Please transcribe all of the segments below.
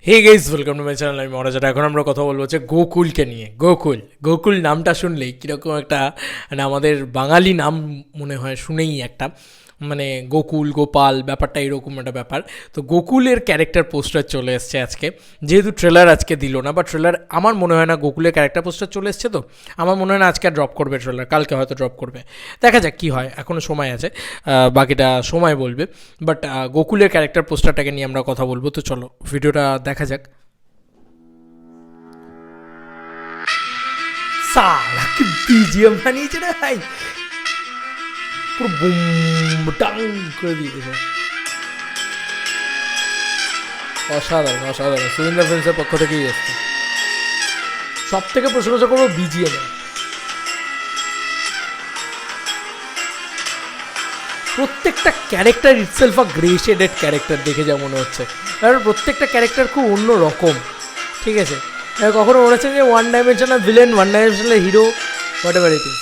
Hey guys, welcome to my channel. আমি মহারাজ। এখন আমরা কথা বলবো হচ্ছে গোকুলকে নিয়ে। গোকুল নামটা শুনলেই কীরকম একটা মানে আমাদের বাঙালি নাম মনে হয়, শুনেই একটা মানে গোকুল গোপাল ব্যাপারটা এরকম একটা ব্যাপার। তো গোকুলের ক্যারেক্টার পোস্টার চলে এসছে আজকে, যেহেতু ট্রেলার আজকে দিল না, বা ট্রেলার আমার মনে হয় না, গোকুলের ক্যারেক্টার পোস্টার চলে এসছে, তো আমার মনে হয় না আজকে ড্রপ করবে ট্রেলার, কালকে হয়তো ড্রপ করবে। দেখা যাক কী হয়, এখনও সময় আছে, বাকিটা সময় বলবে। বাট গোকুলের ক্যারেক্টার পোস্টারটাকে নিয়ে আমরা কথা বলবো। তো চলো ভিডিওটা দেখা যাক। সালা কি বিজিএম বানিয়েছে রে ভাই, পুরো বুম টাং করে দিয়েছে। অসাধারণ অসাধারণ, সুরিন্দর ফিল্মসের পক্ষ থেকেই এসছে। সব থেকে প্রশংসা করবো বিজিএম। প্রত্যেকটা ক্যারেক্টার ইটসেলফ আ গ্রে শেডেড ক্যারেক্টার দেখে যা মনে হচ্ছে, কারণ প্রত্যেকটা ক্যারেক্টার খুব অন্য রকম। ঠিক আছে, কখনো মনে হচ্ছে যে one dimensional villain, one dimensional hero, what ever it is.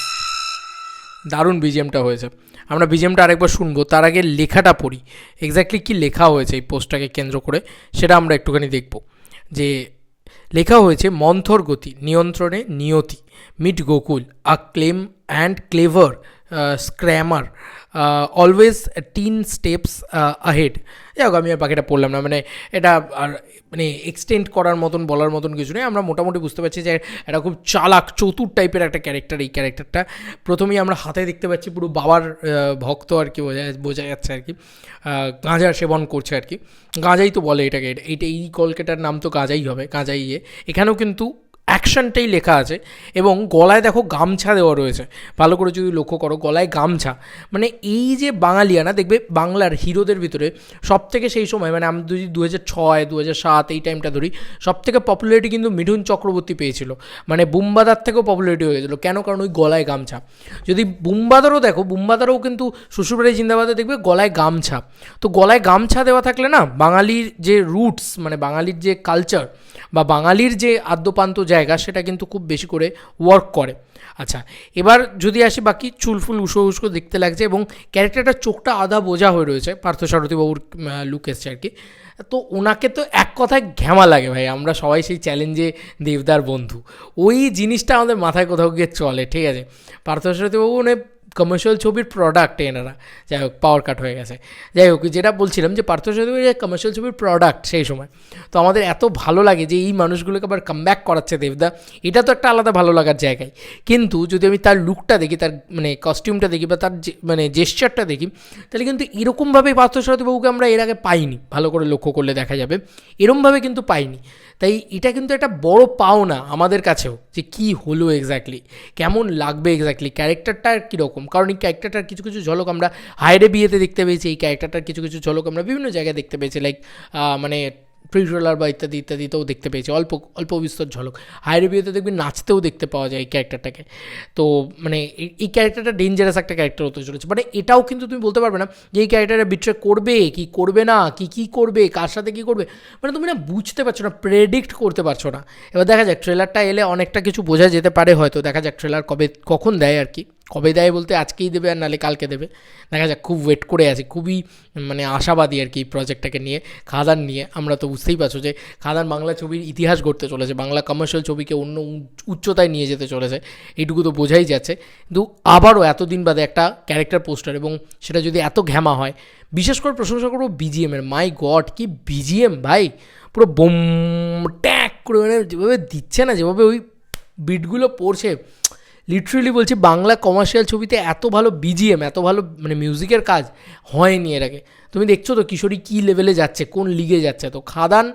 দারুণ বিজিএমটা হয়েছে। আমরা বিজিএমটা আরেকবার শুনবো, তার আগে লেখাটা পড়ি, এক্স্যাক্টলি কী লেখা হয়েছে এই পোস্টটাকে কেন্দ্র করে, সেটা আমরা একটুখানি দেখব। যে লেখা হয়েছে, মন্থর গতি নিয়ন্ত্রণে নিয়তি, meet Gokul a claim and clever scrammer, always 10 steps ahead. যাই হোক, আমি আর বাকিটা পড়লাম না, মানে এটা আর মানে এক্সটেন্ড করার মতন, বলার মতন কিছু নেই। আমরা মোটামুটি বুঝতে পারছি যে এটা খুব চালাক চতুর টাইপের একটা ক্যারেক্টার। এই ক্যারেক্টারটা প্রথমেই আমরা হাতে দেখতে পাচ্ছি, পুরো বাবার ভক্ত আর কি, বোঝা যাচ্ছে আর কি, গাঁজা সেবন করছে আর কি। গাঁজাই তো বলে এটাকে, এই কলকাতার নাম তো গাঁজাই হবে, গাঁজাই। এখানেও কিন্তু অ্যাকশনটাই লেখা আছে, এবং গলায় দেখো গামছা দেওয়া রয়েছে, ভালো করে যদি লক্ষ্য করো, গলায় গামছা। মানে এই যে বাঙালিয়ানা, দেখবে বাংলার হিরোদের ভিতরে সব থেকে সেই সময়, মানে আমি যদি 2006 2007 এই টাইমটা ধরি, সব থেকে পপুলারিটি কিন্তু মিঠুন চক্রবর্তী পেয়েছিল, মানে বুম্বাদার থেকেও পপুলারিটি হয়ে গেছিলো। কেন? কারণ ওই গলায় গামছা। যদি বুম্বাদারও দেখো, বুম্বাদারও কিন্তু শ্বশুরবাড়ি জিন্দাবাদে দেখবে গলায় গামছা। তো গলায় গামছা দেওয়া থাকলে না, বাঙালির যে রুটস, মানে বাঙালির যে কালচার বা বাঙালির যে আদ্যপান্ত জায়গা, সেটা কিন্তু খুব বেশি করে ওয়ার্ক করে। আচ্ছা, এবার যদি আসি, বাকি চুলফুল উস্কো উস্কো দেখতে লাগছে, এবং ক্যারেক্টারটার চোখটা আধা বোঝা হয়ে রয়েছে, পার্থসারথীবাবুর লুক এসছে আর কি। তো ওনাকে তো এক কথায় ঘ্যামা লাগে ভাই, আমরা সবাই সেই চ্যালেঞ্জে দেবদার বন্ধু, ওই জিনিসটা আমাদের মাথায় কোথাও গিয়ে চলে। ঠিক আছে, পার্থসারথীবাবু মানে কমার্শিয়াল ছবির প্রোডাক্ট এনারা। যাই হোক, পাওয়ার কাট হয়ে গেছে। যাই হোক, যেটা বলছিলাম যে পার্থসারথী কমার্শিয়াল ছবির প্রোডাক্ট সেই সময়, তো আমাদের এত ভালো লাগে যে এই মানুষগুলোকে আবার কামব্যাক করাচ্ছে দেবদা, এটা তো একটা আলাদা ভালো লাগার জায়গায়। কিন্তু যদি আমি তার লুকটা দেখি, তার মানে কস্টিউমটা দেখি, বা তার মানে জেস্চারটা দেখি, তাহলে কিন্তু এরকমভাবে পার্থসারথীবাবুকে আমরা এর আগে পাইনি। ভালো করে লক্ষ্য করলে দেখা যাবে, এরমভাবে কিন্তু পাইনি। তাই এটা কিন্তু একটা বড় পাওনা আমাদের কাছেও, যে কী হলো এক্স্যাক্টলি, কেমন লাগবে এক্স্যাক্টলি, ক্যারেক্টারটা কীরকম। কারণ এই ক্যারেক্টারটার কিছু কিছু ঝলক আমরা হায়রে বিয়েতে দেখতে পেয়েছি, এই ক্যারেক্টারটার কিছু কিছু ঝলক আমরা বিভিন্ন জায়গায় দেখতে পেয়েছি, লাইক মানে প্রি ট্রেলার বা ইত্যাদি ইত্যাদিতেও দেখতে পেয়েছি, অল্প অল্প বিস্তর ঝলক। হায়রে বিয়েতে দেখবি নাচতেও দেখতে পাওয়া যায় এই ক্যারেক্টারটাকে। তো মানে এই ক্যারেক্টারটা ডেঞ্জারাস একটা ক্যারেক্টার হতে চলেছে। মানে এটাও কিন্তু তুমি বলতে পারবে না যে এই ক্যারেক্টারটা বিট্রে করবে কি করবে না, কী করবে, কার সাথে কী করবে, মানে তুমি না বুঝতে পারছো না, প্রেডিক্ট করতে পারছো না। এবার দেখা যাক, ট্রেলারটা এলে অনেকটা কিছু বোঝা যেতে পারে হয়তো। দেখা যাক ট্রেলার কখন দেয় আর কি, কবে দেয় বলতে আজকেই দেবে আর নাহলে কালকে দেবে, দেখা যাক। খুব ওয়েট করে আছি, খুবই মানে আশাবাদী আর কি এই প্রজেক্টটাকে নিয়ে, খাদান নিয়ে। আমরা তো বুঝতেই পারছো যে খাদান বাংলা ছবির ইতিহাস গড়তে চলেছে, বাংলা কমার্শিয়াল ছবিকে অন্য উচ্চতায় নিয়ে যেতে চলেছে, এইটুকু তো বোঝাই যাচ্ছে। কিন্তু আবারও এতদিন বাদে একটা ক্যারেক্টার পোস্টার, এবং সেটা যদি এত ঘ্যামা হয়, বিশেষ করে প্রশংসা করবো বিজিএমের। মাই গড, কি বিজিএম ভাই, পুরো বোম ট্যাক করে, মানে যেভাবে দিচ্ছে না, যেভাবে ওই বিটগুলো পড়ছে, লিটারেলি বলছি, বাংলা কমার্শিয়াল ছবিতে এত ভালো বিজিএম, এত ভালো মানে মিউজিকের কাজ হয়নি এর আগে। তুমি দেখছো তো কিশোরী কী লেভেলে যাচ্ছে, কোন লিগে যাচ্ছে। তো খাদান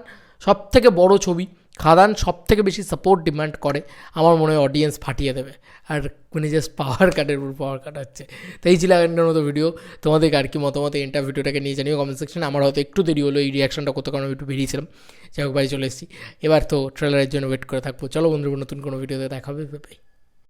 সব থেকে বড় ছবি, খাদান সব থেকে বেশি সাপোর্ট ডিমান্ড করে, আমার মনে হয় অডিয়েন্স ফাটিয়ে দেবে। আর মানে জাস্ট পাওয়ার কাটের উপর পাওয়ার কাট হচ্ছে। তো এই ছিল একটা মতো ভিডিও। তোমাদের আর কি মতামত এন্টার ভিডিওটাকে নিয়ে জানিও কমেন্ট সেকশনে। আমার হয়তো একটু দেরি হলো এই রিয়াকশনটা করতে, কারণ একটু বেরিয়েছিলাম। যাই হোক, বাড়ি চলে এসেছি, এবার তো ট্রেলারের জন্য ওয়েট করে থাকবো। চলো বন্ধুরা, নতুন কোনো ভিডিওতে দেখা হবে, বাই।